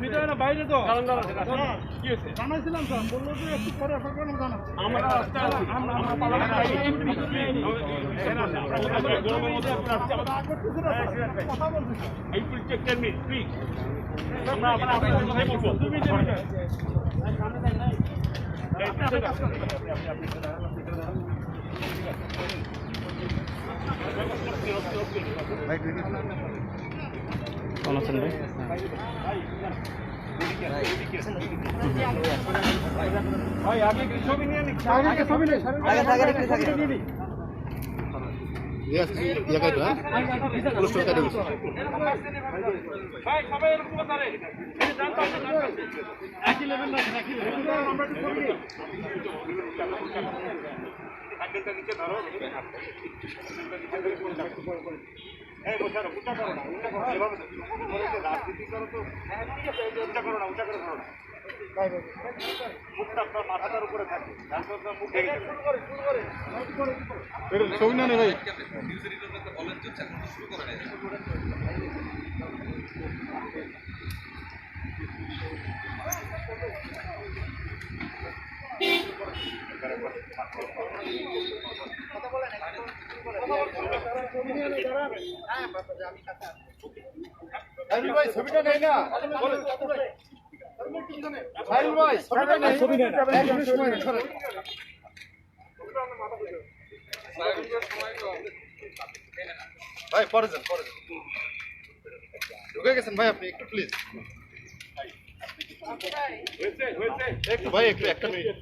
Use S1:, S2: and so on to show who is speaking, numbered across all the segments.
S1: ভিতরে না বাইরে তো কি হয়েছে জানাইছিলাম স্যার বললো যে একটু পরে আপনার জানাচ্ছি আমরা কথা বলছি প্লিজ আমরা আপনার কথাই বলবো তুমি
S2: আছেন
S1: ভাই আপনি ছবি নিয়ে নিন রাজনীতি করো তো উঁচা করো না মুখটা আপনার মাথাটার উপরে থাকে ছবি না ভাই ভাই ছবিটা নেই না ভাই পরে যান ঢুকে গেছেন ভাই আপনি একটু প্লিজ একটু ভাই একটু একটা মিনিট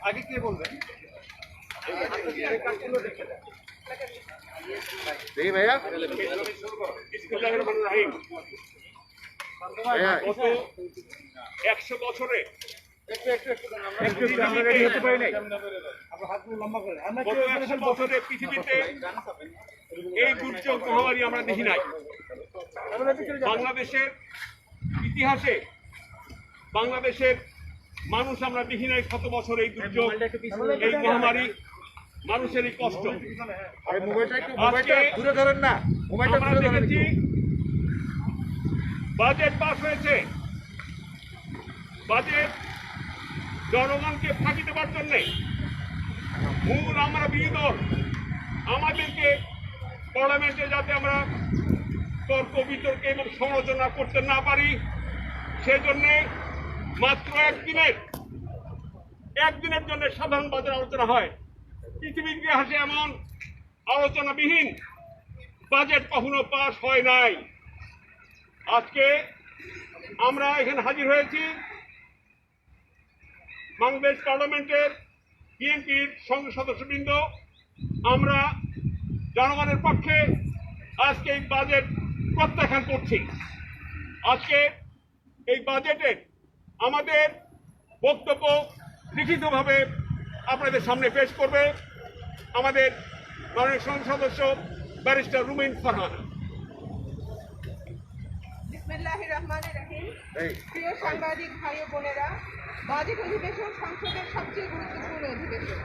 S1: আগে কে বলবেন দেখি ভাইয়া 100 বছরে পৃথিবীতে এই দুর্যোগ মহামারী আমরা দেখি নাই। বাংলাদেশের ইতিহাসে বাংলাদেশের মানুষ আমরা দেখি নাই 100 বছর এই দুর্যোগ, এই মহামারী, মানুষের এই কষ্ট। আমরা দেখেছি বাজেট পাস হয়েছে, বাজেট জনগণকে ফাঁকি দেওয়ার জন্যে মূল আমরা বিরোধী দল আমাদেরকে পার্লামেন্টে যাতে আমরা তর্ক বিতর্ক এবং সমালোচনা করতে না পারি সেজন্যে মাত্র একদিনের জন্য সাধারণ বাজেট আলোচনা হয়। পৃথিবীর ইতিহাসে এমন আলোচনাবিহীন বাজেট কখনো পাস হয় নাই। আজকে আমরা এখানে হাজির হয়েছি বাংলাদেশ পার্লামেন্টের বিএনপির সংসদ সদস্যবৃন্দ। আমরা জনগণের পক্ষে আজকে এই বাজেট প্রত্যাখ্যান করছি। আজকে এই বাজেটে আমাদের বক্তব্য লিখিতভাবে আপনাদের সামনে পেশ করবে আমাদের মাননীয় সংসদ সদস্য ব্যারিস্টার রুমিন ফারহান।
S3: বিসমিল্লাহির রহমানির রহিম। প্রিয় সাংবাদিক ভাই ও বোনেরা, বাজেট অধিবেশন সংসদের সবচেয়ে গুরুত্বপূর্ণ অধিবেশন।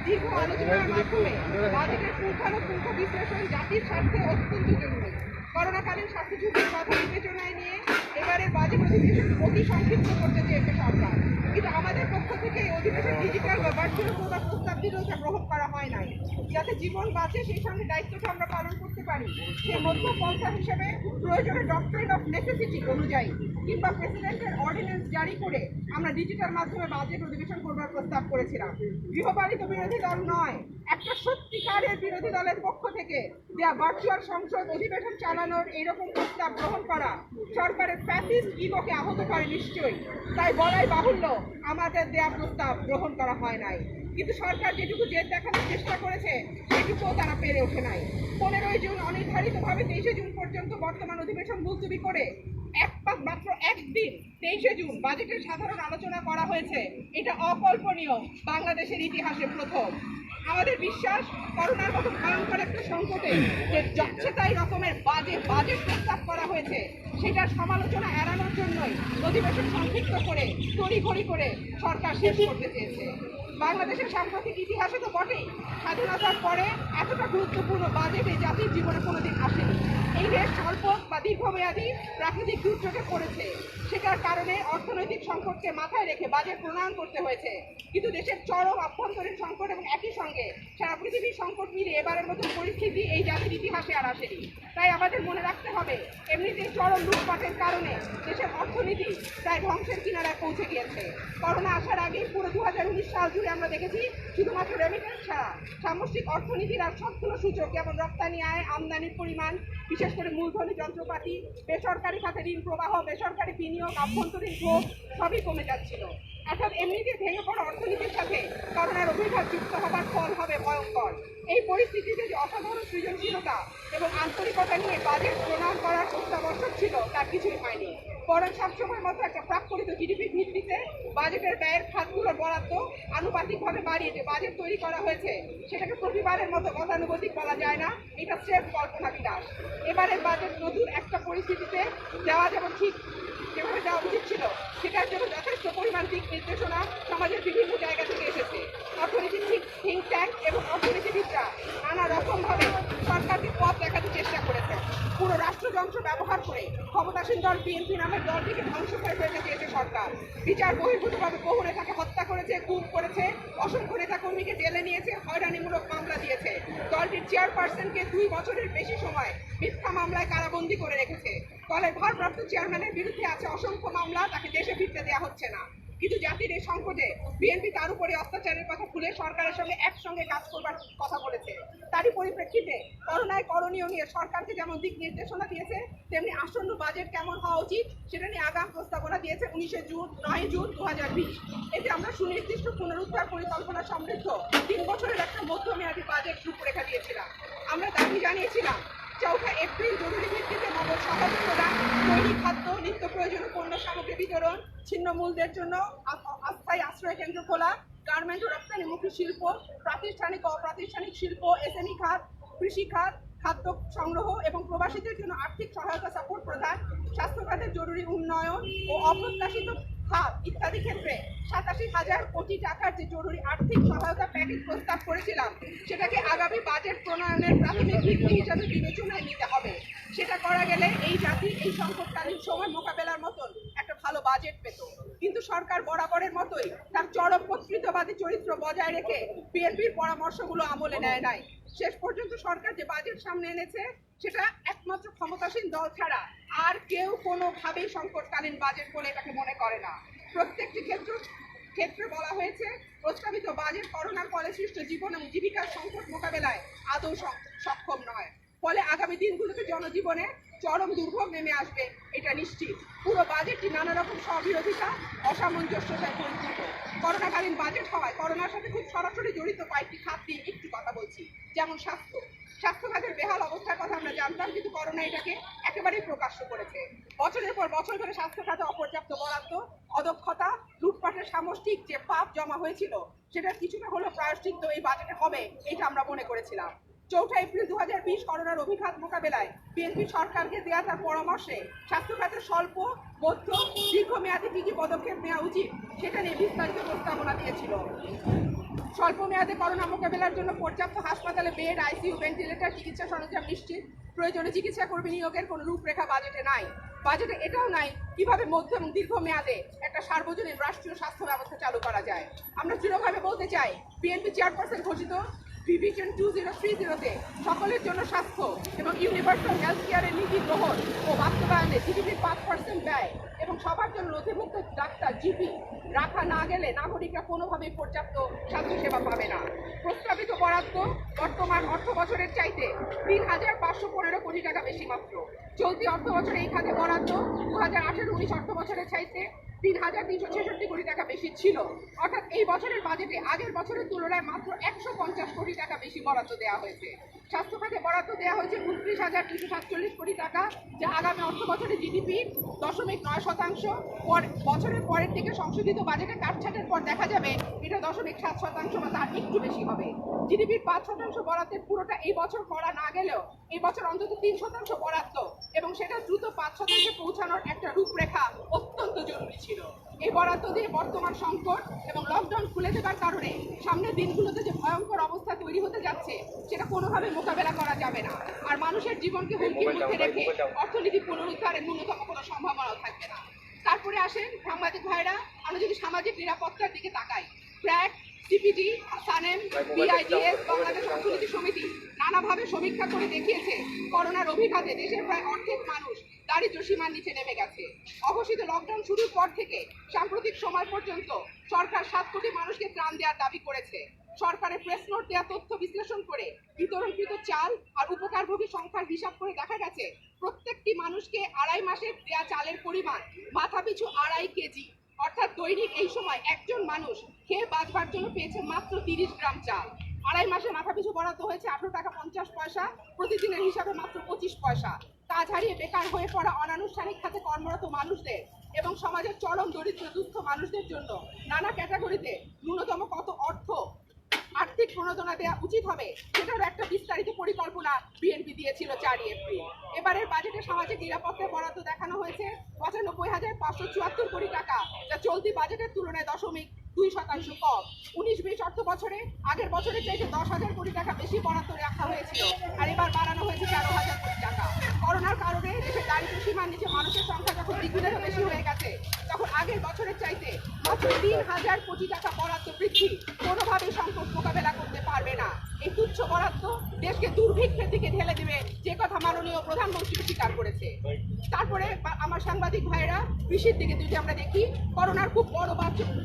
S3: দীর্ঘ আলোচনার মাধ্যমে বাজেটের পুঙ্খানুপুঙ্খ বিশ্লেষণ জাতির স্বার্থে অত্যন্ত জরুরি। করোনাকালীন স্বাস্থ্য ঝুঁকির কথা বিবেচনায় নিয়ে এবারের বাজেট অধিবেশন অতি সংক্ষিপ্ত করতে চেয়েছে সরকার, কিন্তু আমাদের পক্ষ থেকে এই অধিবেশন ডিজিটাল বা ভার্চুয়াল করার প্রস্তাব দিলেও তা গ্রহণ করা হয় নাই। যাতে জীবন বাঁচে সেই সঙ্গে দায়িত্বটা আমরা পালন করতে পারি, সেই মধ্যপন্থা হিসেবে প্রয়োজনে ডক্ট্রিন অফ নেসেসিটি অনুযায়ী কিংবা প্রেসিডেন্টের অর্ডিন্যান্স জারি করে আমরা ডিজিটাল মাধ্যমে বাজেট অধিবেশন করবার প্রস্তাব করেছিলাম। গৃহপালিত বিরোধী দল নয়, একটা সত্যিকারের বিরোধী দলের পক্ষ থেকে দেয়া ভার্চুয়াল সংসদ অধিবেশন চালানোর এরকম প্রস্তাব গ্রহণ করা সরকারের ফ্যাসিস্ট ইগোকে আহত করে নিশ্চয়ই। তাই বলাই বাহুল্য আমাদের দেয়া প্রস্তাব গ্রহণ করা হয় নাই। কিন্তু সরকার যেটুকু জেদ দেখানোর চেষ্টা করেছে সেটুকুও তারা পেরে ওঠে নাই। 15ই জুন অনির্ধারিতভাবে 23শে জুন পর্যন্ত বর্তমান অধিবেশন মুলতবি করে মাত্র একদিন 23শে জুন বাজেটের সাধারণ আলোচনা করা হয়েছে। এটা অকল্পনীয়, বাংলাদেশের ইতিহাসে প্রথম। আমাদের বিশ্বাস করোনার মতো ভয়ঙ্কর একটা সংকটে যে যাচ্ছে তাই রকমের বাজেট প্রস্তাব করা হয়েছে সেটার সমালোচনা এড়ানোর জন্যই অধিবেশন সংক্ষিপ্ত করে তড়িঘড়ি করে সরকার শেষ করতে চেয়েছে। বাংলাদেশের সাম্প্রতিক ইতিহাসে তো বটেই, স্বাধীনতার পরে এতটা গুরুত্বপূর্ণ বাজেট এই জাতির জীবনে কোনোদিন আসেনি। এই দেশ স্বল্প বা দীর্ঘমেয়াদী প্রাকৃতিক দুর্যোগে পড়েছে, সেটার কারণে অর্থনৈতিক সংকটকে মাথায় রেখে বাজেট প্রণয়ন করতে হয়েছে। কিন্তু দেশের চরম অভ্যন্তরীণ সংকট এবং একই সঙ্গে সারা পৃথিবীর সংকট মিলে এবারের মতো পরিস্থিতি এই জাতির ইতিহাসে আর আসেনি। তাই আমাদের মনে রাখতে হবে, এমনিতেই চরম লুটপাটের কারণে দেশের অর্থনীতি প্রায় ধ্বংসের কিনারায় পৌঁছে গিয়েছে। করোনা আসার আগে পুরো 2019 সাল জুড়ে আমরা দেখেছি শুধুমাত্র রেমিটেন্স ছাড়া সামষ্টিক অর্থনীতির আর সবগুলো সূচক, যেমন রপ্তানি আয়, আমদানির পরিমাণ, বিশেষ করে মূলধনী যন্ত্রপাতি, বেসরকারি খাতে ঋণ প্রবাহ, বেসরকারি বিনিয়োগ, আভ্যন্তরীণ গ্রোথ সবই কমে যাচ্ছিল। অর্থাৎ এমনিতে ভেঙে পড়া অর্থনীতির সাথে করোনার অভিঘাত যুক্ত হবার ফল হবে ভয়ঙ্কর। এই পরিস্থিতিতে যে অসাধারণ সৃজনশীলতা এবং আন্তরিকতা নিয়ে বাজেট প্রণয়ন করার অত্যাবশ্যক ছিল তার কিছুই হয়নি। বরং সবসময় মতো একটা প্রাক্কলিত জিডিপি ভিত্তিতে বাজেটের ব্যয়ের খাতগুলোর বরাদ্দ আনুপাতিকভাবে বাড়িয়ে যে বাজেট তৈরি করা হয়েছে সেটাকে প্রতিবারের মতো গতানুগতিক বলা যায় না, এটা স্রেফ কল্পনা বিলাস। এবারের বাজেট নতুন একটা পরিস্থিতিতে দেওয়া যেমন ঠিক যেভাবে দেওয়া উচিত ছিল সেটার জন্য যথেষ্ট পরিমাণ দিক নির্দেশনা সমাজের বিভিন্ন জায়গা থেকে এসেছে। অর্থনীতির থিঙ্ক ট্যাঙ্ক এবং অর্থনীতিবিদরা নানা রকমভাবে সরকারকে পথ দেখাতে চেষ্টা করেছে। পুরো রাষ্ট্রযন্ত্র ব্যবহার করে ক্ষমতাসীন দল বিএনপি নামের দলটিকে ধ্বংস করে ফেলতে চেয়েছে সরকার। বিচার বহির্ভূতভাবে বহু নেতাকে হত্যা করেছে, গুম করেছে, অসংখ্য নেতা কর্মীকে জেলে নিয়েছে, হয়রানিমূলক মামলা দিয়েছে। দলটির চেয়ারপারসনকে 2 বছরের বেশি সময় মিথ্যা মামলায় কারাবন্দী করে রেখেছে। দলের ভারপ্রাপ্ত চেয়ারম্যানের বিরুদ্ধে আছে অসংখ্য মামলা, তাকে দেশে ফিরতে দেওয়া হচ্ছে না। কিন্তু জাতির এই সংকটে বিএনপি তার উপরে অত্যাচারের কথা ভুলে সরকারের সঙ্গে একসঙ্গে কাজ করবার কথা বলেছে। তারই পরিপ্রেক্ষিতে করোনায় করণীয় নিয়ে সরকারকে যেমন দিক নির্দেশনা দিয়েছে, তেমনি আসন্ন বাজেট কেমন হওয়া উচিত সেটা নিয়ে আগাম প্রস্তাবনা দিয়েছে 9 জুন 2020। এতে আমরা সুনির্দিষ্ট পুনরুদ্ধার পরিকল্পনা সমৃদ্ধ 3 বছরের একটা মধ্যমেয়াদী বাজেট রূপরেখা দিয়েছিলাম। আমরা দাবি জানিয়েছিলাম 4 এপ্রিল জরুরি ভিত্তিতে নগদ সহায়তা প্রদান, তৈরি খাদ্য, নিত্য প্রয়োজনীয় পণ্য সামগ্রী বিতরণ, ছিন্ন মূলদের জন্য অস্থায়ী আশ্রয় কেন্দ্র খোলা, গার্মেন্ট ও রপ্তানিমুখী শিল্প, প্রাতিষ্ঠানিক ও অপ্রাতিষ্ঠানিক শিল্প, এসএমই খাত, কৃষি খাত, খাদ্য সংগ্রহ এবং প্রবাসীদের জন্য আর্থিক সহায়তা সাপোর্ট প্রদান, স্বাস্থ্য খাতের জরুরি উন্নয়ন ও অপ্রত্যাশিত খাত ইত্যাদি ক্ষেত্রে 87,000 কোটি টাকার যে জরুরি আর্থিক সহায়তা প্যাকেজ প্রস্তাব করেছিলাম সেটাকে আগামী বাজেট প্রণয়নের প্রাথমিক ভিত্তি হিসাবে বিবেচনায় নিতে হবে। সেটা করা গেলে এই জাতি এই সংকটকালীন সময় মোকাবেলার মতন একটা ভালো বাজেট পেত। কিন্তু সরকার বরাবরের মতোই তার চরম কর্তৃত্ববাদী চরিত্র বজায় রেখে বিএনপির পরামর্শগুলো আমলে নেয় নাই। শেষ পর্যন্ত সরকার যে বাজেট সামনে এনেছে সেটা একমাত্র ক্ষমতাসীন দল ছাড়া আর কেউ কোনোভাবেই সংকটকালীন বাজেট বলে এটাকে মনে করে না। প্রত্যেকটি ক্ষেত্রে বলা হয়েছে প্রস্তাবিত বাজেট করোনার ফলে সৃষ্ট জীবন এবং জীবিকার সংকট মোকাবেলায় আদৌ সক্ষম নয়। ফলে আগামী দিনগুলোতে জনজীবনে চরম দুর্ভোগ নেমে আসবে এটা নিশ্চিত। পুরো বাজেটটি নানা রকম স্ববিরোধিতা, অসামঞ্জস্যতায় পরিপূর্ণ। করোনাকালীন বাজেট হওয়ায় করোনার সাথে খুব সরাসরি জড়িত কয়েকটি খাত নিয়ে একটু কথা বলছি। যেমন স্বাস্থ্য খাতের বেহাল অবস্থার কথা আমরা জানতাম, কিন্তু করোনা এটাকে একেবারেই প্রকাশ্য করেছে। বছরের পর বছর ধরে স্বাস্থ্য খাতে অপর্যাপ্ত বরাদ্দ, অদক্ষতা, লুটপাটের সামষ্টিক যে পাপ জমা হয়েছিল সেটার কিছুটা হলো প্রায়শ্চিত্ত এই বাজেটে হবে এটা আমরা মনে করেছিলাম। 4 এপ্রিল 2020 করোনার অভিঘাত মোকাবেলায় বিএনপি সরকারকে দেওয়া তার পরামর্শে স্বাস্থ্য খাতের স্বল্প, মধ্য, দীর্ঘমেয়াদী কী কী পদক্ষেপ নেওয়া উচিত সেটা নিয়ে বিস্তারিত প্রস্তাবনা দিয়েছিল। স্বল্প মেয়াদে করোনা মোকাবেলার জন্য পর্যাপ্ত হাসপাতালে বেড, আইসিইউ, ভেন্টিলেটর, চিকিৎসা সরঞ্জাম নিশ্চিত, প্রয়োজনে চিকিৎসা কর্মী নিয়োগের কোনো রূপরেখা বাজেটে নাই। বাজেটে এটাও নাই কিভাবে মধ্য এবং দীর্ঘমেয়াদে একটা সার্বজনীন রাষ্ট্রীয় স্বাস্থ্য ব্যবস্থা চালু করা যায়। আমরা দৃঢ়ভাবে বলতে চাই, বিএনপি চেয়ারপারসন ঘোষিত ভিশন 2030-তে সকলের জন্য স্বাস্থ্য এবং ইউনিভার্সাল হেলথ কেয়ারের নীতি গ্রহণ ও বাস্তবায়নে জিডিপির 5% ব্যয় এবং সবার জন্য নথিভুক্ত ডাক্তার, জিপি রাখা না গেলে নাগরিকরা কোনোভাবেই পর্যাপ্ত স্বাস্থ্যসেবা পাবে না। প্রস্তাবিত বরাদ্দ বর্তমান অর্থ বছরের চাইতে 3,515 কোটি টাকা বেশি মাত্র। চলতি অর্থ বছরে এই খাতে বরাদ্দ 2018-19 অর্থ বছরের চাইতে 3,366 কোটি টাকা বেশি ছিল। অর্থাৎ এই বছরের বাজেটে আগের বছরের তুলনায় মাত্র 150 কোটি টাকা বেশি বরাদ্দ দেওয়া হয়েছে। স্বাস্থ্য খাতে বরাদ্দ দেওয়া হয়েছে 29,247 কোটি টাকা, যা আগামী অর্থ বছরে জিডিপির 0.9%। বছরের পরের দিকে সংশোধিত বাজেটে কাটছাটের পর দেখা যাবে এটা 0.7% বা তার একটু বেশি হবে। জিডিপির 5% বরাদ্দের পুরোটা এই বছর করা না গেলেও এই বছর অন্তত 3% বরাদ্দ এবং সেটা দ্রুত 5% পৌঁছানোর একটা রূপরেখা অত্যন্ত জরুরি ছিল। এই বরাদ্দ দিয়ে বর্তমান সংকট এবং লকডাউন খুলে দেবার কারণে সামনের দিনগুলোতে যে ভয়ঙ্কর অবস্থা তৈরি হতে যাচ্ছে সেটা কোনোভাবে মোকাবেলা করা যাবে না। আর মানুষের জীবনকে হুমকির মধ্যে রেখে অর্থনীতি পুনরুদ্ধারের ন্যূনতম কোনো সম্ভাবনাও থাকবে না। তারপরে আসেন সাংবাদিক ভাইরা, আমরা যদি সামাজিক নিরাপত্তার দিকে তাকাই, crack, CPD, SANEM, BIDS, Bangladesh অর্থনীতি সমিতি নানাভাবে সমীক্ষা করে দেখিয়েছে করোনার অভিঘাতে দেশের প্রায় অর্ধেক মানুষ দারিদ্র সীমার নিচে নেমে গেছে। অঘোষিত লকডাউন শুরুর পর থেকে সাম্প্রতিক সময় পর্যন্ত সরকার 7 কোটি মানুষকে ত্রাণ দেওয়ার দাবি করেছে। সরকারের প্রেস নোট দেওয়া তথ্য বিশ্লেষণ করে বিতরণকৃত চাল আর উপকারভোগী সংখ্যার হিসাব করে দেখা গেছে প্রত্যেকটি মানুষকে 2.5 মাসের দেয়া চালের পরিমাণ মাথাপিছু 2.5 কেজি। অর্থাৎ দৈনিক এই সময় একজন মানুষ খেয়ে বাঁচবার জন্য পেয়েছে মাত্র 30 গ্রাম চাল। 2.5 মাসে মাথাপিছু বরাদ্দ হয়েছে 18 টাকা 50 পয়সা, প্রতিদিনের হিসাবে মাত্র 25 পয়সা। কাজ হারিয়ে বেকার হয়ে পড়া অনানুষ্ঠানিক খাতে কর্মরত মানুষদের এবং সমাজের চরম দরিদ্র দুস্থ মানুষদের জন্য নানা ক্যাটাগরিতে ন্যূনতম কত অর্থ আর্থিক প্রণোদনা দেওয়া উচিত হবে সেটার একটা বিস্তারিত পরিকল্পনা বিএনপি দিয়েছিল 4 এপ্রিল। এবারের বাজেটে সামাজিক নিরাপত্তার বরাদ্দ দেখানো হয়েছে 95,574 কোটি টাকা, যা চলতি বাজেটের তুলনায় 0.2% কম। 19-20 অর্থ বছরে আগের বছরের চাইতে 10,000 কোটি টাকা বেশি বরাদ্দ রাখা হয়েছিল, আর এবার বাড়ানো হয়েছে 13,000 কোটি টাকা। করোনার কারণে দেশের দারিদ্র সীমার নিচে মানুষের সংখ্যা যখন দ্বিগুণেরও বেশি হয়ে গেছে, তখন আগের বছরের চাইতে মাত্র 3,000 কোটি টাকা বরাদ্দ বৃদ্ধি কোনোভাবেই সংকট মোকাবেলা করতে পারবে না। এই তুচ্ছ বরাদ্দ দেশকে দুর্ভিক্ষের দিকে ঢেলে দেবে, যে কথা মাননীয় প্রধানমন্ত্রী স্বীকার করেছে। তারপরে আমার সাংবাদিক ভাইরা, কৃষির দিকে যদি আমরা দেখি, করোনার খুব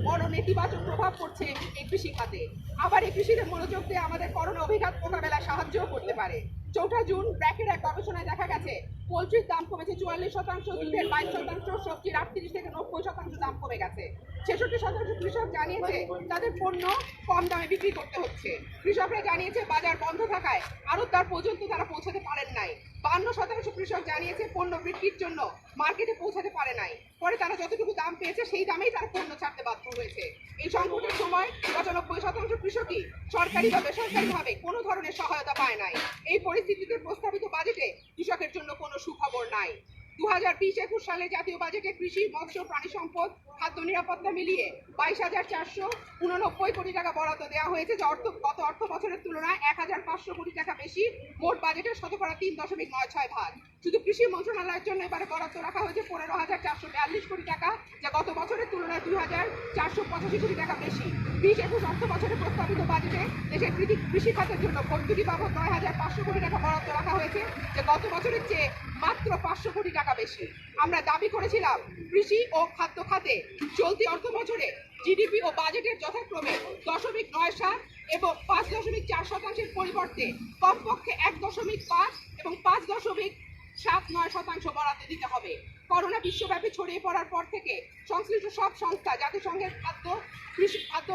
S3: বড় নেতিবাচক প্রভাব পড়ছে এই কৃষি খাতে। আবার এই কৃষিতে মনোযোগ দিয়ে আমাদের করোনা অভিঘাত মোকাবেলায় সাহায্যও করতে পারে। 4 জুন ব্র্যাকের এক গবেষণায় দেখা গেছে পোলট্রির দাম কমেছে 44%, দুধের 22%, সবজির 38 থেকে 90% দাম কমে গেছে। 66% কৃষক জানিয়েছে তাদের পণ্য কম দামে বিক্রি করতে হচ্ছে। কৃষকরা জানিয়েছে বাজার বন্ধ থাকায় আড়তদার পর্যন্ত তারা পৌঁছাতে পারেন নাই। 52% কৃষক জানিয়েছে পণ্য বিক্রির জন্য মার্কেটে পৌঁছাতে পারে নাই, পরে তারা যতটুকু দাম পেয়েছে সেই দামেই তারা পণ্য ছাড়তে বাধ্য হয়েছে। এই সংকটের সময় 95% কৃষকই সরকারি বা বেসরকারিভাবে কোনো ধরনের সহায়তা পায় নাই। এই পরিস্থিতিতে প্রস্তাবিত বাজেটে কৃষকের জন্য কোনো সুখবর নাই। 2020-21 সালে জাতীয় বাজেটে কৃষি, মৎস্য, প্রাণী সম্পদ, খাদ্য নিরাপত্তা মিলিয়ে 22,489 কোটি টাকা বরাদ্দ দেওয়া হয়েছে, যা গত অর্থ বছরের তুলনায় 1,500 কোটি টাকা বেশি। মোট বাজেটের 3.96% শুধু কৃষি মন্ত্রণালয়ের জন্য এবারে বরাদ্দ রাখা হয়েছে 15,442 কোটি টাকা, যা গত বছরের তুলনায় 2,485 কোটি টাকা বেশি। 20-21 অর্থ বছরে প্রস্তাবিত বাজেটে দেশের কৃষি খাতের জন্য ভর্তুকি বাবদ 9,500 কোটি টাকা বরাদ্দ রাখা হয়েছে, যা গত বছরের চেয়ে মাত্র 500 কোটি টাকা বেশি। আমরা দাবি করেছিলাম কৃষি ও খাদ্য খাতে চলতি অর্থ বছরে জিডিপি ও বাজেটের যথাক্রমে 0.97 এবং 5.4% পরিবর্তে কমপক্ষে 1.5 এবং 5.79% বরাদ্দ দিতে হবে। করোনা বিশ্বব্যাপী ছড়িয়ে পড়ার পর থেকে সংশ্লিষ্ট সব সংস্থা, জাতিসংঘের খাদ্য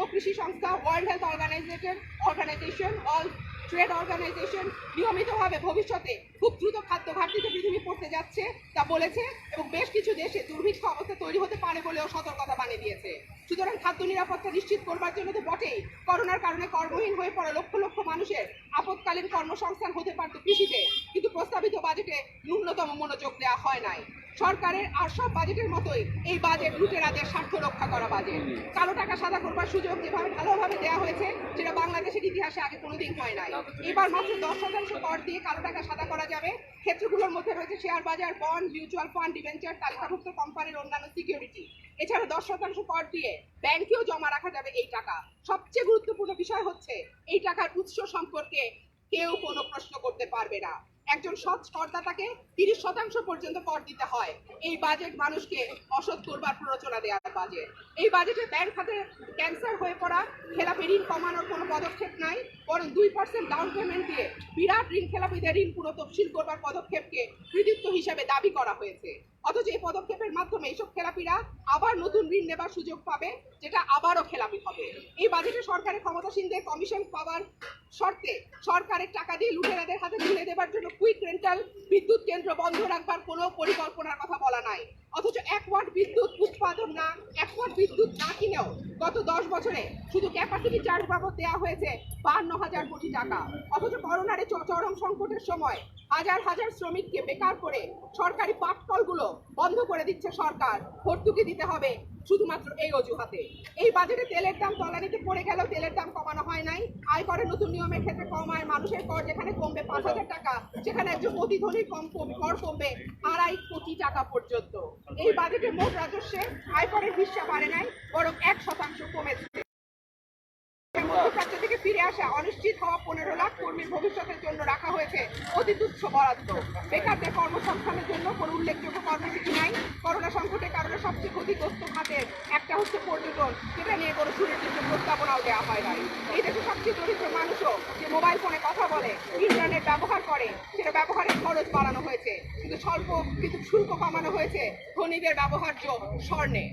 S3: ও কৃষি সংস্থা, world health organisation, all trade organisation নিয়মিতভাবে ভবিষ্যতে খুব দ্রুত খাদ্য ঘাটতিতে পৃথিবী পড়তে যাচ্ছে তা বলেছে এবং বেশ কিছু দেশে দুর্ভিক্ষ অবস্থা তৈরি হতে পারে বলেও সতর্কতা বানিয়ে দিয়েছে। সুতরাং খাদ্য নিরাপত্তা নিশ্চিত করবার জন্য তো বটেই, করোনার কারণে কর্মহীন হয়ে পড়া লক্ষ লক্ষ মানুষের আপৎকালীন কর্মসংস্থান হতে পারত কৃষিতে, কিন্তু প্রস্তাবিত বাজেটে ন্যূনতম মনোযোগ দেওয়া হয় নাই। সরকারের আর সব বাজেটের মতোই এই বাজেট লুটেরাদের স্বার্থ রক্ষা করা বাজেট। কালো টাকা সাদা করবার সুযোগ যেভাবে ভালোভাবে দেওয়া হয়েছে সেটা বাংলাদেশের ইতিহাসে আগে কোনোদিন হয় নাই। এবার মাত্র 10% কর দিয়ে কালো টাকা সাদা করা যাবে। ক্ষেত্রগুলোর মধ্যে রয়েছে শেয়ার বাজার, বন্ড, মিউচুয়াল ফান্ড, ডিবেঞ্চার, তালিকাভুক্ত কোম্পানির অন্যান্য সিকিউরিটি। এছাড়া 10% কর দিয়ে ব্যাংকেও জমা রাখা যাবে এই টাকা। সবচেয়ে গুরুত্বপূর্ণ বিষয় হচ্ছে এই টাকার উৎস সম্পর্কে কেউ কোনো প্রশ্ন করতে পারবে না। একজন সৎ করদাতাকে 30% পর্যন্ত কর দিতে হয়। এই বাজেট মানুষকে অসৎ করবার প্ররোচনা দেওয়ার বাজেট। এই বাজেটে ব্যাংক খাতে ক্যান্সার হয়ে পড়া খেলাপি ঋণ কমানোর কোনো পদক্ষেপ নাই, বরং 2% ডাউন পেমেন্ট দিয়ে বিরাট ঋণ খেলাপিদের ঋণ পুরো তফসিল করবার পদক্ষেপকে কৃতিত্ব হিসেবে দাবি করা হয়েছে। অথচ এই পদক্ষেপের মাধ্যমে এইসব খেলাপিরা আবার নতুন ঋণ নেবার সুযোগ পাবে, যেটা আবারও খেলাপি হবে। এই বাজেটে সরকারের ক্ষমতাসীনদের কমিশন পাওয়ার শর্তে সরকারের টাকা দিয়ে লুটেরাদের হাতে তুলে দেবার জন্য কুইক রেন্টাল বিদ্যুৎ কেন্দ্র বন্ধ রাখবার কোনো পরিকল্পনার কথা বলা নাই। অথচ 1 ওয়াট বিদ্যুৎ উৎপাদন না 1 ওয়াট বিদ্যুৎ না কিনেও গত 10 বছরে শুধু ক্যাপাসিটি চার্জ বাবদ দেওয়া হয়েছে 52,000 কোটি টাকা। অথচ করোনার এই চরম সংকটের সময় হাজার হাজার শ্রমিককে বেকার করে সরকারি পাটকলগুলো বন্ধ করে দিচ্ছে সরকার। ভর্তুকি দিতে হবে শুধুমাত্র এই অজুহাতে। এই বাজেটে তেলের দাম তলানিতে পড়ে গেলেও তেলের দাম কমানো হয় নাই। আয়করের নতুন নিয়মের ক্ষেত্রে কমায় মানুষের কর যেখানে কমবে 5,000 টাকা, সেখানে একজন অতি ধনীর কর কমবে 2.5 কোটি টাকা পর্যন্ত। এই বাজেটে মোট রাজস্বে আয়করের হিস্সা বাড়ে নাই, বরং 1% কমেছে। মধ্যপ্রাচ্য থেকে ফিরে আসা অনিশ্চিত হওয়া 15 লাখ কর্মীর ভবিষ্যতের জন্য রাখা হয়েছে অতি তুচ্ছ বরাদ্দ। বেকারদের কর্মসংস্থানের জন্য কোনো উল্লেখযোগ্য কর্মসূচি নাই। করোনা সংকটের কারণে সবচেয়ে ক্ষতিগ্রস্ত খাতের একটা হচ্ছে পর্যটন, যেটা নিয়ে কোনো সুনির্দিষ্ট প্রস্তাবনাও দেওয়া হয় নাই। এই দেশে সবচেয়ে দরিদ্র মানুষও যে মোবাইল ফোনে কথা বলে, ইন্টারনেট ব্যবহার করে, সেটা ব্যবহারের খরচ বাড়ানো হয়েছে, কিন্তু শুল্ক কমানো হয়েছে ধনীদের ব্যবহার্য স্বর্ণে।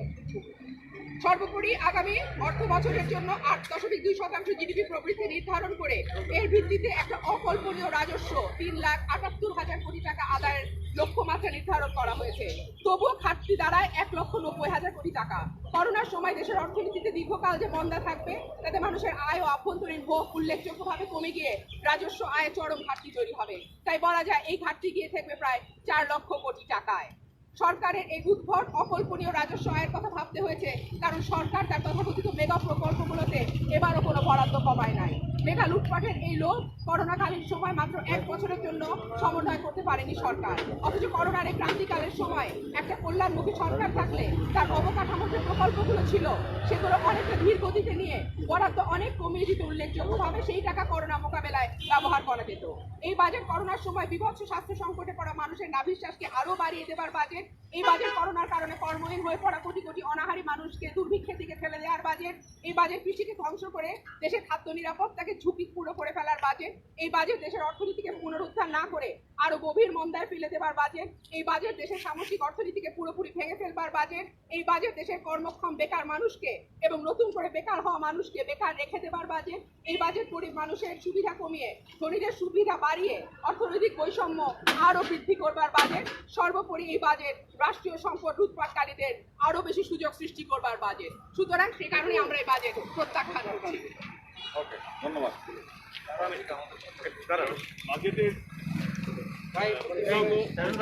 S3: সর্বোপরি আগামী অর্থ বছরের জন্য 8.2% জিডিপি প্রবৃদ্ধি নির্ধারণ করে এর ভিত্তিতে একটা অকল্পনীয় রাজস্ব 3,78,000 কোটি টাকা আদায়ের লক্ষ্যমাত্রা নির্ধারণ করা হয়েছে। তবুও ঘাটতি দাঁড়ায় 1,90,000 কোটি টাকা। করোনার সময় দেশের অর্থনীতিতে দীর্ঘকাল যে মন্দা থাকবে, তাতে মানুষের আয় ও আভ্যন্তরীণ ভোগ উল্লেখযোগ্যভাবে কমে গিয়ে রাজস্ব আয়ে চরম ঘাটতি তৈরি হবে। তাই বলা যায় এই ঘাটতি গিয়ে থাকবে প্রায় 4 লক্ষ কোটি টাকায়। সরকারের এই উদ্ভট অকল্পনীয় রাজস্ব আয়ের কথা ভাবতে হয়েছে কারণ সরকার তার তথাকথিত মেগা প্রকল্পগুলোতে এবারও কোনো বরাদ্দ কমায় নাই। মেগা লুটপাটের এই লোভ করোনাকালীন সময় মাত্র 1 বছরের জন্য সমন্বয় করতে পারেনি সরকার। অথচ করোনার এই ক্রান্তিকালের সময় একটা কল্যাণমুখী সরকার থাকলে তার অবকাঠামোর যে প্রকল্পগুলো ছিল সেগুলো অনেকটা ধীর গতিতে নিয়ে বরাদ্দ অনেক কমিয়ে দিতে উল্লেখযোগ্যভাবে সেই টাকা করোনা মোকাবেলায় ব্যবহার করা যেত। এই বাজেট করোনার সময় বিভৎস স্বাস্থ্য সংকটে পড়া মানুষের নাভিশ্বাসকে আরো বাড়িয়ে দেবার বাজেট। এই বাজেট করোনার কারণে কর্মহীন হয়ে পড়া কোটি কোটি অনাহারী মানুষকে দুর্ভিক্ষের দিকে ফেলে দেওয়ার বাজেট। এই বাজেট কৃষিকে ধ্বংস করে দেশের খাদ্য নিরাপত্তাকে ঝুঁকিপূর্ণ করে ফেলার বাজেট। এই বাজেট দেশের অর্থনীতিকে পুনরুদ্ধার না করে আরো গভীর মন্দায় ফেলে দেবার বাজেট। এই বাজেট দেশের সামষ্টিক অর্থনীতিকে পুরোপুরি ভেঙে ফেলবার বাজেট। এই বাজেট দেশের কর্মক্ষম বেকার মানুষকে এবং নতুন করে বেকার হওয়া মানুষকে বেকার রেখে দেবার বাজেট। এই বাজেট গরিব মানুষের সুবিধা কমিয়ে ধনীদের সুবিধা বাড়িয়ে অর্থনৈতিক বৈষম্য আরো বৃদ্ধি করবার বাজেট। সর্বোপরি এই বাজেট রাষ্ট্রীয় সম্পদ লুটপাটকারীদের আরো বেশি সুযোগ সৃষ্টি করবার বাজেট। সুতরাং সে কারণে আমরা এই বাজেট প্রত্যাখ্যান করছি।
S1: ওকে, ধন্যবাদ। বাজেটের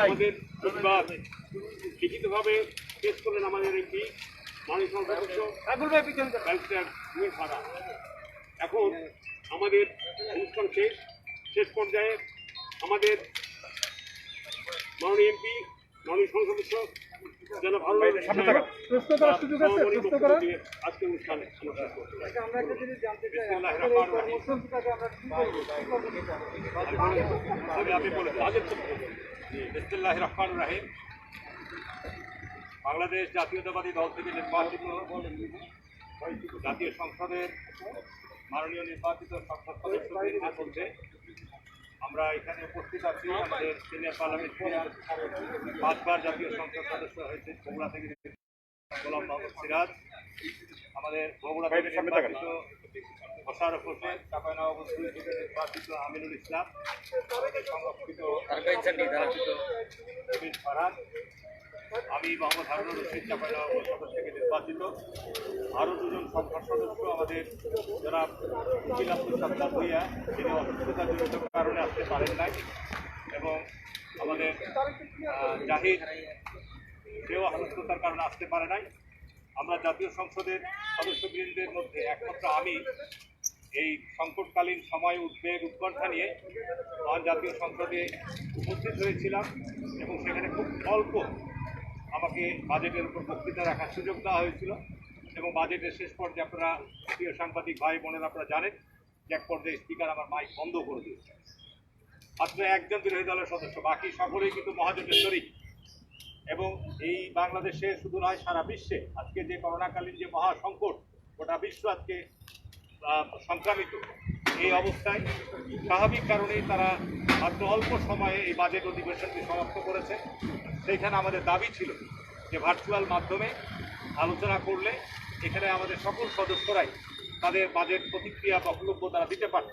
S1: আমাদের প্রতিবাদ লিখিতভাবে পেশ করলেন আমাদের একটি মাননীয় সদস্য ব্যারিস্টার নুর ফারা। এখন আমাদের অনুষ্ঠান শেষ পর্যায়ে আমাদের মাননীয় এমপি মাননীয় সংসদ সদস্য যেন ভালো আজকে অনুষ্ঠানে বাংলাদেশ জাতীয়তাবাদী দল থেকে নির্বাচিত জাতীয় সংসদের মাননীয় নির্বাচিত সংসদ সদস্যদের মধ্যে আমরা এখানে উপস্থিত আছি। আমাদের সিনিয়র পার্লামেন্টারিয়ান 5 বার জাতীয় সংসদ সদস্য হয়েছে বগুড়া থেকে গোলাম মোহাম্মদ সিরাজ, আমাদের বগুড়া থেকে নির্বাচিত মোশাররফ হোসেন, চাঁপাইনবাবগঞ্জ থেকে নির্বাচিত আমিনুল ইসলাম, সংরক্ষিত ফারহাদ, আমি মোহাম্মদ হারুনুর রশিদ চাঁপাইনবাবগঞ্জ সদর থেকে নির্বাচিত। আরও 2জন সংসদ সদস্য আমাদের যারা উকিল আব্দুল সাত্তার ভূঁইয়া, যিনি অসুস্থতাজনিত কারণে আসতে পারেন নাই, এবং আমাদের জাহিদ, সেও অসুস্থতার কারণে আসতে পারে নাই। আমরা জাতীয় সংসদের সদস্যবৃন্দের মধ্যে একমাত্র আমি এই সংকটকালীন সময় উদ্বেগ উৎকণ্ঠা নিয়ে জাতীয় সংসদে উপস্থিত হয়েছিলাম এবং সেখানে খুব অল্প আমাকে বাজেটের উপর বক্তৃতা রাখার সুযোগ দেওয়া হয়েছিল। এবং বাজেটের শেষ পর্যায়ে আপনারা প্রিয় সাংবাদিক ভাই বোনেরা আপনারা জানেন যে এক পর্যায়ে স্পিকার আমার মাইক বন্ধ করে দিয়েছে। মাত্র একজন বিরোধী দলের সদস্য, বাকি সকলেই কিন্তু মহাজোটের শরিক। এবং এই বাংলাদেশে শুধু নয়, সারা বিশ্বে আজকে যে করোনাকালীন যে মহা সংকট, গোটা বিশ্ব আজকে সংক্রামিত,
S2: এই অবস্থায় স্বাভাবিক কারণেই তারা মাত্র অল্প সময়ে এই বাজেট অধিবেশনটি সমাপ্ত করেছে। সেইখানে আমাদের দাবি ছিল যে ভার্চুয়াল মাধ্যমে আলোচনা করলে এখানে আমাদের সকল সদস্যরাই তাদের বাজেট প্রতিক্রিয়া বক্তব্য তারা দিতে পারত,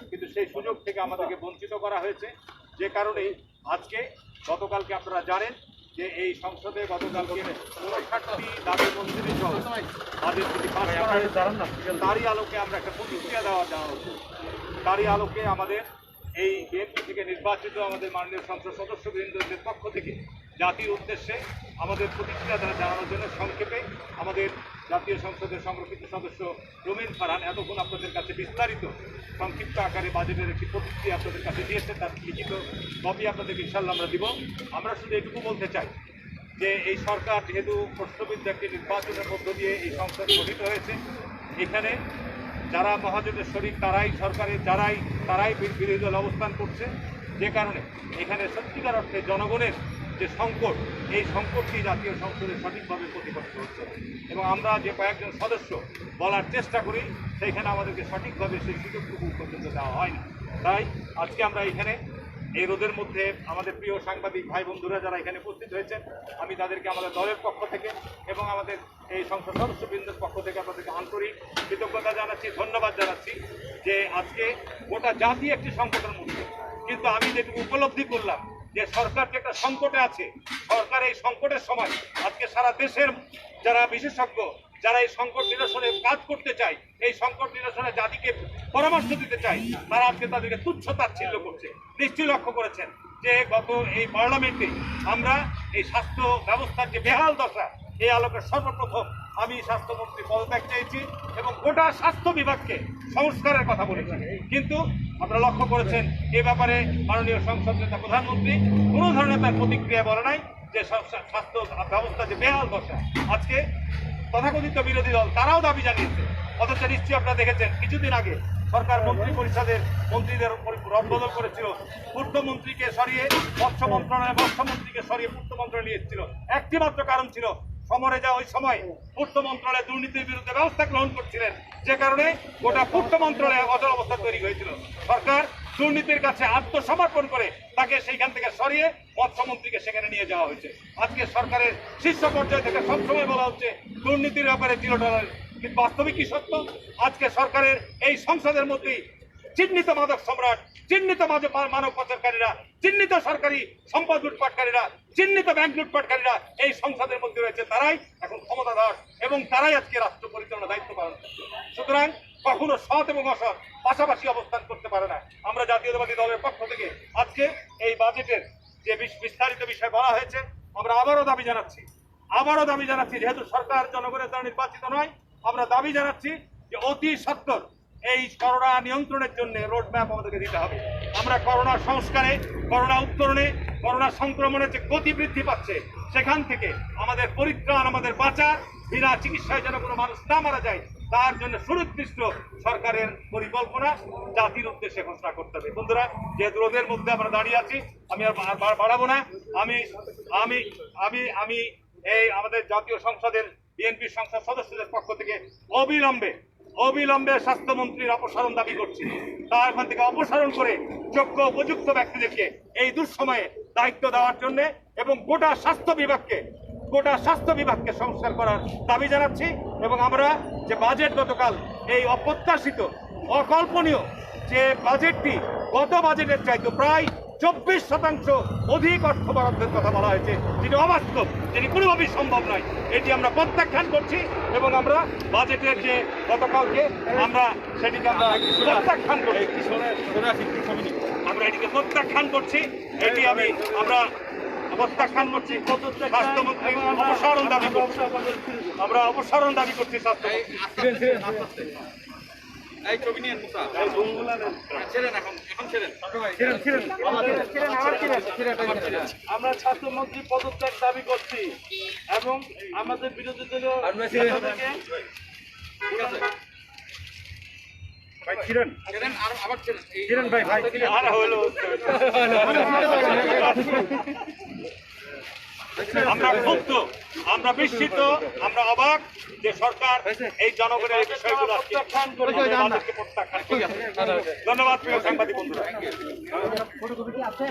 S2: কিন্তু সেই সুযোগ থেকে আমাদেরকে বঞ্চিত করা হয়েছে। যে কারণে আজকে গতকালকে আপনারা জানেন যে এই সংসদে গতকালকে 59টি দাবি মঞ্জুরি সহ বাজেট যদি পাস করা হয়েছে, তারই আলোকে আমরা একটা প্রতিক্রিয়া দেওয়া হচ্ছে। তারই আলোকে আমাদের এই বিএনপি থেকে নির্বাচিত আমাদের মাননীয় সংসদ সদস্যবৃন্দদের পক্ষ থেকে জাতির উদ্দেশ্যে আমাদের প্রতিক্রিয়া জানানোর জন্য সংক্ষেপে আমাদের জাতীয় সংসদের সংরক্ষিত সদস্য রুমিন ফারহান এতক্ষণ আপনাদের কাছে বিস্তারিত সংক্ষিপ্ত আকারে বাজেটের একটি প্রতিক্রিয়া আপনাদের কাছে দিয়েছে, তার লিখিত কপি আপনাদের ইনশাল্লাহ আমরা দিব। আমরা শুধু এটুকু বলতে চাই যে এই সরকার যেহেতু প্রশ্নবিদ্ধ একটি নির্বাচনের মধ্য দিয়ে এই সংসদ গঠিত হয়েছে, এখানে যারা মহাজোটের শরিক তারাই সরকারের তারাই বিরোধী দল অবস্থান করছে। যে কারণে এখানে সত্যিকার অর্থে জনগণের যে সংকট, এই সংকটটি জাতীয় সংসদে সঠিকভাবে প্রতিফলিত হচ্ছে এবং আমরা যে কয়েকজন সদস্য বলার চেষ্টা করি সেইখানে আমাদেরকে সঠিকভাবে সেই সুযোগটুকু পর্যন্ত দেওয়া হয় না। তাই আজকে আমরা এখানে এই রোদের মধ্যে আমাদের প্রিয় সাংবাদিক ভাই বন্ধুরা যারা এখানে উপস্থিত হয়েছেন, আমি তাদেরকে আমাদের দলের পক্ষ থেকে এবং আমাদের এই সংসদ সদস্যবৃন্দের পক্ষ থেকে আপনাদেরকে আন্তরিক কৃতজ্ঞতা জানাচ্ছি, ধন্যবাদ জানাচ্ছি যে আজকে গোটা জাতি একটি সংকটের মধ্যে, কিন্তু আমি যেটুকু উপলব্ধি করলাম যে সরকার যে একটা সংকটে আছে, সরকার এই সংকটের সময় আজকে সারা দেশের যারা বিশেষজ্ঞ যারা এই সংকট নিরসনে কাজ করতে চায়, এই সংকট নিরসনে জাতিকে পরামর্শ দিতে চায়, তারা আজকে তাদেরকে তুচ্ছ তাচ্ছিল্য করছে। নিশ্চয়ই লক্ষ্য করেছেন যে গত এই পার্লামেন্টে আমরা এই স্বাস্থ্য ব্যবস্থার যে বেহাল দশা, এই আলোকে সর্বপ্রথম আমি স্বাস্থ্যমন্ত্রী পদত্যাগ চেয়েছি এবং গোটা স্বাস্থ্য বিভাগকে সংস্কারের কথা বলেছি। কিন্তু আপনারা লক্ষ্য করেছেন এ ব্যাপারে মাননীয় সংসদ নেতা প্রধানমন্ত্রী কোনো ধরনের তার প্রতিক্রিয়া বলে নাই যে স্বাস্থ্য ব্যবস্থা যে বেহাল দশা। আজকে তথাকথিত বিরোধী দল তারাও দাবি জানিয়েছে, অথচ নিশ্চয়ই আপনারা দেখেছেন কিছুদিন আগে সরকার মন্ত্রী পরিষদের মন্ত্রীদের রদবদল করেছিল, পূর্তমন্ত্রীকে সরিয়ে মৎস্য মন্ত্রণালয়, মৎস্যমন্ত্রীকে সরিয়ে পূর্ত মন্ত্রণালয় এসেছিল। একটি মাত্র কারণ ছিল সমরে যা ওই সময় পূর্ত মন্ত্রণালয় দুর্নীতির বিরুদ্ধে ব্যবস্থা গ্রহণ করছিলেন, যে কারণে গোটা পূর্ত মন্ত্রণালয়ে অচল অবস্থা তৈরি হয়েছিল। সরকার দুর্নীতির কাছে আত্মসমর্পণ করে তাকে সেইখান থেকে সরিয়ে মৎস্যমন্ত্রীকে সেখানে নিয়ে যাওয়া হয়েছে। আজকে সরকারের শীর্ষ পর্যায় থেকে সবসময় বলা হচ্ছে দুর্নীতির ব্যাপারে জিরো টলারেন্স, কিন্তু বাস্তবিক কি সত্য? আজকে সরকারের এই সংসদের মধ্যেই চিহ্নিত মাদক সম্রাট, চিহ্নিত মানব পাচারকারীরা, চিহ্নিত সরকারি সম্পদ লুটপাটকারীরা, চিহ্নিত ব্যাংক লুটপাটকারীরা এই সংসদের মধ্যে রয়েছে, তারাই এখন ক্ষমতাধর এবং তারাই আজকে রাষ্ট্র পরিচালনার দায়িত্ব পালন করছে। সুতরাং কখনো সৎ এবং অসৎ পাশাপাশি অবস্থান করতে পারে না। আমরা জাতীয়তাবাদী দলের পক্ষ থেকে আজকে এই বাজেটের যে বিস্তারিত বিষয় বলা হয়েছে, আমরা আবারও দাবি জানাচ্ছি যেহেতু সরকার জনগণের দ্বারা নির্বাচিত নয়, আমরা দাবি জানাচ্ছি যে অতি সত্বর এই করোনা নিয়ন্ত্রণের জন্য রোডম্যাপ আমাদেরকে দিতে হবে। আমরা করোনা সংস্কারে, করোনা উত্তরণে, করোনা সংক্রমণের যে গতি বৃদ্ধি পাচ্ছে সেখান থেকে আমাদের পরিত্রাণ, আমাদের বাঁচার, বিনা চিকিৎসায় যেন কোনো মানুষ না মারা যায়, তার জন্য সুনির্দিষ্ট সরকারের পরিকল্পনা জাতির উদ্দেশ্যে ঘোষণা করতে হবে। বন্ধুরা, যেহেতু রোদের মধ্যে আমরা দাঁড়িয়ে আছি, আমি আর বাড়াবো না। আমি এই আমাদের জাতীয় সংসদের বিএনপির সংসদ সদস্যদের পক্ষ থেকে অবিলম্বে স্বাস্থ্যমন্ত্রীর অপসারণ দাবি করছি। তার এখান থেকে অপসারণ করে যোগ্য উপযুক্ত ব্যক্তিদেরকে এই দুঃসময়ে দায়িত্ব দেওয়ার জন্য এবং গোটা স্বাস্থ্য বিভাগকে সংস্কার করার দাবি জানাচ্ছি। এবং আমরা যে বাজেট গতকাল এই অপ্রত্যাশিত, অকল্পনীয় যে বাজেটটি গত বাজেটের চাইতে প্রায় 24% অধিক অর্থ বরাদ্দের কথা বলা হয়েছে, যেটি অবাস্তব, যেটি কোনোভাবেই সম্ভব নয়, এটি আমরা প্রত্যাখ্যান করছি এবং আমরা বাজেটের যে গতকালকে আমরা সেটিকে আমরা প্রত্যাখ্যান করছি। আমরা এটিকে প্রত্যাখ্যান করছি, এটি আমরা প্রত্যাখ্যান করছি। স্বাস্থ্যমন্ত্রী অপসারণ দাবি করছি, আমরা অপসারণ দাবি করছি স্বাস্থ্যমন্ত্রী।
S4: আমরা স্বাস্থ্যমন্ত্রী পদত্যাগ দাবি করছি এবং আমাদের বিরোধী দলীয়
S2: আমরা ক্ষুব্ধ, আমরা বিস্মিত, আমরা অবাক যে সরকার এই জনগণের এই বিষয়গুলো আজকে আমাদেরকে প্রত্যাখ্যান করেছে। ধন্যবাদ প্রিয় সাংবাদিক বন্ধুরা। আছে।